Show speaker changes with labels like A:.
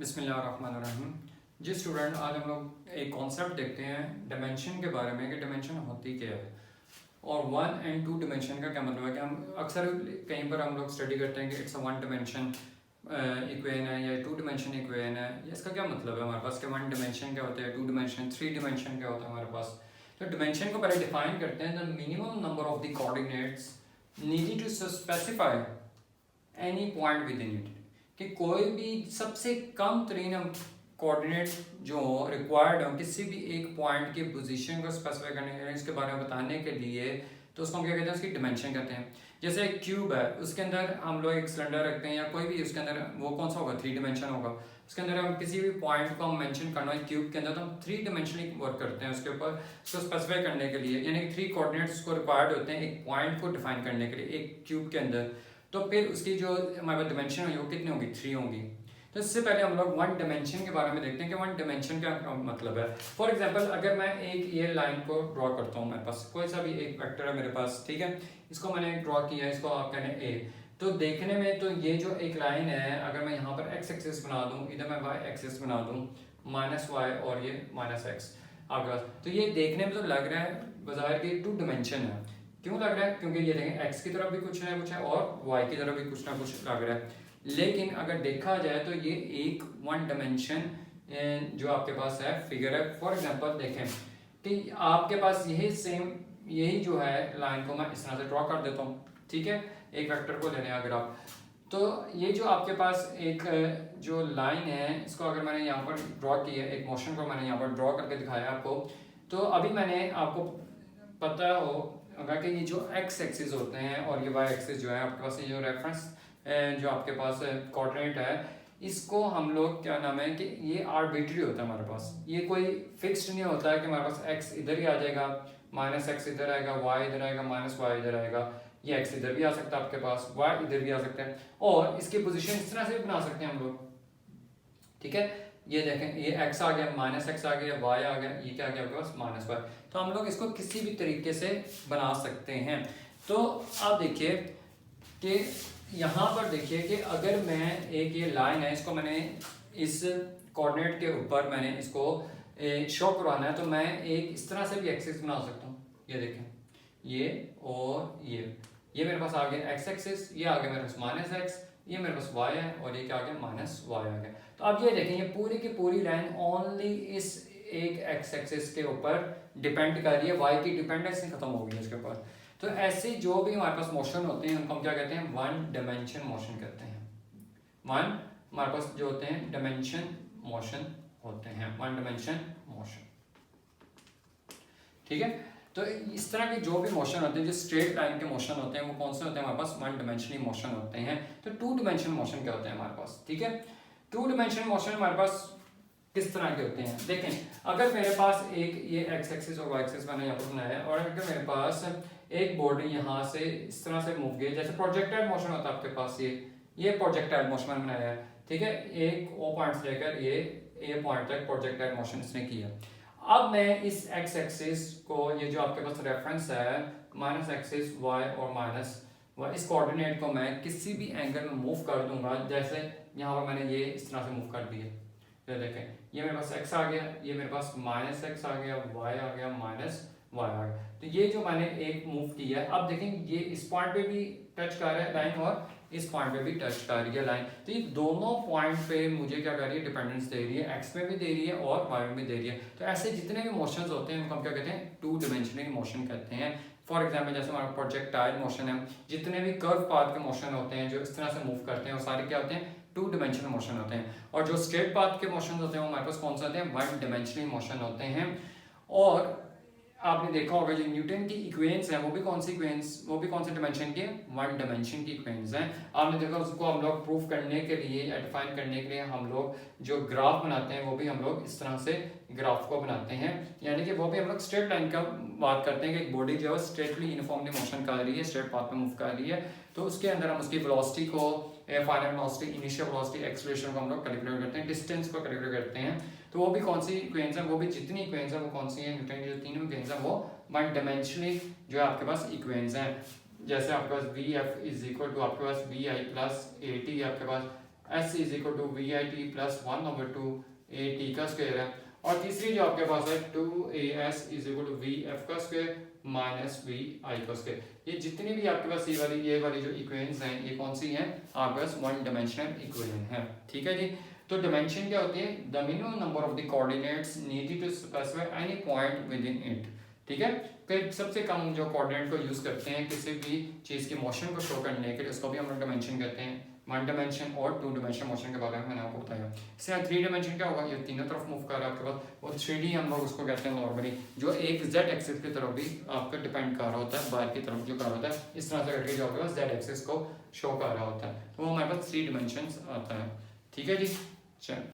A: बिस्मिल्लाहिर्रहमानिर्रहीम। जी स्टूडेंट, आज हम लोग एक कॉन्सेप्ट देखते हैं डिमेंशन के बारे में कि डिमेंशन होती क्या है और वन एंड टू डिमेंशन का क्या मतलब है। कि हम अक्सर कहीं पर हम लोग स्टडी करते हैं कि it's a one dimension equation है या टू डिमेंशन इक्वेशन है। इसका क्या मतलब है हमारे पास कि वन डिमेंशन क्या होता है, टू डिमेंशन, थ्री डिमेंशन क्या होता है हमारे पास। तो डिमेंशन को पहले डिफाइन करते हैं। The minimum number of the coordinates needed to specify any point within it, कि कोई भी सबसे कम तरीन कोऑर्डिनेट जो रिक्वायर्ड हो किसी भी एक पॉइंट की पोजीशन को स्पेसिफाई करने के लिए, इसके बारे में बताने के लिए, तो उसको हम क्या कहते हैं, उसकी डिमेंशन कहते हैं। जैसे एक क्यूब है, उसके अंदर हम लोग एक सिलेंडर रखते हैं या कोई भी, उसके अंदर वो कौन सा होगा, थ्री डिमेंशन होगा। उसके अंदर हम किसी भी पॉइंट को हम मेंशन करना है क्यूब के अंदर, तो हम थ्री डिमेंशनली वर्क करते हैं उसके ऊपर, उसको स्पेसिफाई करने के लिए। यानी थ्री कोऑर्डिनेट्स को रिक्वायर्ड होते हैं एक पॉइंट को डिफाइन करने के लिए एक क्यूब के अंदर। तो फिर उसकी जो हमारे पास डिमेंशन होगी वो कितनी होगी, थ्री होंगी। तो इससे पहले हम लोग वन डिमेंशन के बारे में देखते हैं कि वन डिमेंशन क्या मतलब है। फॉर एग्जांपल, अगर मैं एक ये लाइन को ड्रॉ करता हूँ, मेरे पास कोई सा भी एक वेक्टर है मेरे पास, ठीक है, इसको मैंने ड्रॉ किया, इसको आप कहने ए। तो देखने में तो ये जो एक लाइन है, अगर मैं यहाँ पर एक्स एक्सिस बना दूँ, इधर मैं वाई एक्सिस बना दूँ, माइनस वाई और ये माइनस एक्स आपके पास, तो ये देखने में तो लग रहा है बाजार की टू डिमेंशन है। क्यों लग रहा है? क्योंकि ये देखें एक्स की तरफ भी कुछ ना कुछ है और वाई की तरफ भी कुछ ना कुछ लग रहा है। लेकिन अगर देखा जाए तो ये एक वन डिमेंशन जो आपके पास है फिगर है। फॉर एग्जांपल देखें कि आपके पास यही जो है लाइन को मैं इस तरह से ड्रॉ कर देता हूँ, ठीक है, एक वेक्टर को लेने अगर आप, तो ये जो आपके पास एक जो लाइन है, इसको अगर मैंने यहाँ पर ड्रॉ किया, एक मोशन को मैंने यहाँ पर ड्रॉ करके दिखाया आपको, तो अभी मैंने आपको पता होगा कि ये जो एक्स एक्सिस होते हैं और ये वाई एक्सिस जो है आपके पास, ये जो रेफरेंस जो आपके पास कोऑर्डिनेट है, इसको हम लोग क्या नाम है कि ये आर्बिट्री होता है हमारे पास। ये कोई फिक्स्ड नहीं होता है कि हमारे पास एक्स इधर ही आ जाएगा, माइनस एक्स इधर आएगा, वाई इधर आएगा, माइनस वाई इधर आएगा। ये एक्स इधर भी आ सकता है आपके पास, वाई इधर भी आ सकता है, और इसकी पोजीशन इस तरह से भी बना सकते हैं हम लोग, ठीक है। ये देखें, ये x आ गया, माइनस एक्स आ गया, y आ गया, ये क्या आ गया आपके पास, माइनस वाई। तो हम लोग इसको किसी भी तरीके से बना सकते हैं। तो आप देखिए कि यहाँ पर देखिए कि अगर मैं एक ये लाइन है, इसको मैंने इस कोऑर्डिनेट के ऊपर मैंने इसको शो करवाना है, तो मैं एक इस तरह से भी एक्सिस बना सकता हूँ। ये देखें, ये और ये मेरे पास आ गया एक्स एक्सिस, ये आ गया मेरे पास माइनस एक्स, ये मेरे पास y है और ये क्या आ गया, माइनस वाई आ गया। तो अब ये देखें, ये पूरी की पूरी लाइन ओनली इस एक एक्स एक्सिस के ऊपर डिपेंड कर रही है, y की डिपेंडेंसी खत्म हो गई है इसके ऊपर। तो ऐसे जो भी हमारे पास मोशन होते हैं उनको हम क्या कहते हैं, वन डिमेंशन मोशन कहते हैं। वन हमारे पास जो होते हैं डिमेंशन मोशन होते हैं, वन डिमेंशन मोशन, ठीक है। तो इस तरह के जो भी मोशन होते हैं, जो स्ट्रेट लाइन के मोशन होते हैं, वो कौन से होते हैं हमारे पास, वन डिमेंशनली मोशन होते हैं। तो टू डिमेंशन मोशन क्या होते हैं हमारे पास, ठीक है। टू डिमेंशन मोशन हमारे पास किस तरह के होते हैं, देखें, अगर मेरे पास एक ये एक्स एक्सिस और वाई एक्सिस मैंने यहाँ पर बनाया है, और अगर मेरे पास एक बॉडी यहाँ से इस तरह से मूव गई, जैसे प्रोजेक्टाइल मोशन होता है आपके पास, ये प्रोजेक्टाइल मोशन मैंने बनाया है, ठीक है, एक ओ पॉइंट से लेकर ये ए पॉइंट तक प्रोजेक्टाइल मोशन इसने किया। अब मैं इस एक्स एक्सिस को, ये जो आपके पास रेफरेंस है माइनस एक्सिस वाई और माइनस वाई, इस कोऑर्डिनेट को मैं किसी भी एंगल में मूव कर दूंगा। जैसे यहाँ पर मैंने ये इस तरह से मूव कर दिया, ये देखें, ये मेरे पास x आ गया, ये मेरे पास माइनस एक्स आ गया, y आ गया, माइनस वाई आ गया। तो ये जो मैंने एक मूव किया है, अब देखें ये इस पॉइंट पे भी टच कर रहा है लाइन और इस पॉइंट पे भी टच कर रही है लाइन। तो ये दोनों पॉइंट पे मुझे क्या कर रही है, डिपेंडेंस दे रही है, x में भी दे रही है और y में भी दे रही है। तो ऐसे जितने भी मोशंस होते हैं उनको हम क्या कहते हैं, टू डिमेंशनल मोशन कहते हैं। फॉर एग्जाम्पल, जैसे हमारा प्रोजेक्टाइल मोशन है, जितने भी कर्व पाथ के मोशन होते हैं जो इस तरह से मूव करते हैं, वो सारे क्या होते हैं, टू डिमेंशनल मोशन होते हैं। और जो स्ट्रेट पाथ के मोशन होते हैं वो हमारे पास कौन से होते हैं, वन डिमेंशनल मोशन होते हैं। और आपने देखा होगा जो न्यूटन की इक्वेशंस हैं वो भी कौन सी इक्वेशंस, वो भी कौन से डिमेंशन की, वन डिमेंशन की इक्वेशंस हैं। आपने देखा, उसको हम लोग प्रूफ करने के लिए या डिफाइन करने के लिए हम लोग जो ग्राफ बनाते हैं वो भी हम लोग इस तरह से ग्राफ को बनाते हैं। यानी कि वो भी हम लोग स्ट्रेट लाइन का बात करते हैं कि एक बॉडी जो है स्ट्रेटली यूनिफॉर्मली मोशन कर रही है, स्ट्रेट पाथ में मूव कर रही है, तो उसके अंदर हम उसकी वेलोसिटी को, final velocity, initial velocity, acceleration को हम लोग कैलकुलेट करते हैं, डिस्टेंस को कैलकुलेट करते हैं। तो वो भी कौन सी इक्वेशंस हैं, वो भी जितनी इक्वेशंस हैं वो कौन सी हैं, न्यूटन की जो तीनों इक्वेशंस हैं वो वन डायमेंशनली जो है आपके पास इक्वेशंस हैं। जैसे आपके पास v f is equal to आपके पास v i plus a t, आपके पास s is equal to v i t plus 1/2 a t का स्क्वायर है। और तीसरी जो आपके पास है 2as is equal to v f का स्क्वायर माइनस वी आई का स्क्वायर। ये जितनी भी आपके पास ये वाली जो इक्वेशंस हैं ये कौन सी हैं, आपके पास वन डायमेंशनल इक्वेशन है। ठीक है जी। तो डायमेंशन क्या होती है, the minimum number of the coordinates needed to specify any point within it. ठीक है, फिर सबसे कम जो कोऑर्डिनेट को यूज करते हैं किसी भी चीज की मोशन को शो करने के लिए, उसको भी हम लोग डायमेंशन कहते हैं। वन डायमेंशन और टू डायमेंशन मोशन के बारे में मैंने आपको बताया। इससे थ्री डायमेंशन क्या होगा, ये तीनों तरफ मूव कर रहा है आपके पास, और 3D हम लोग उसको कहते हैं नॉर्मली, जो एक जेड एक्सिस की तरफ भी आपका डिपेंड कर रहा होता है, बाहर की तरफ जो कर रहा होता है, इस तरह से करके जो आपके पास जेड एक्सिस को शो कर रहा होता है, तो वो हमारे पास 3 डायमेंशन आता है। ठीक है जी, चल।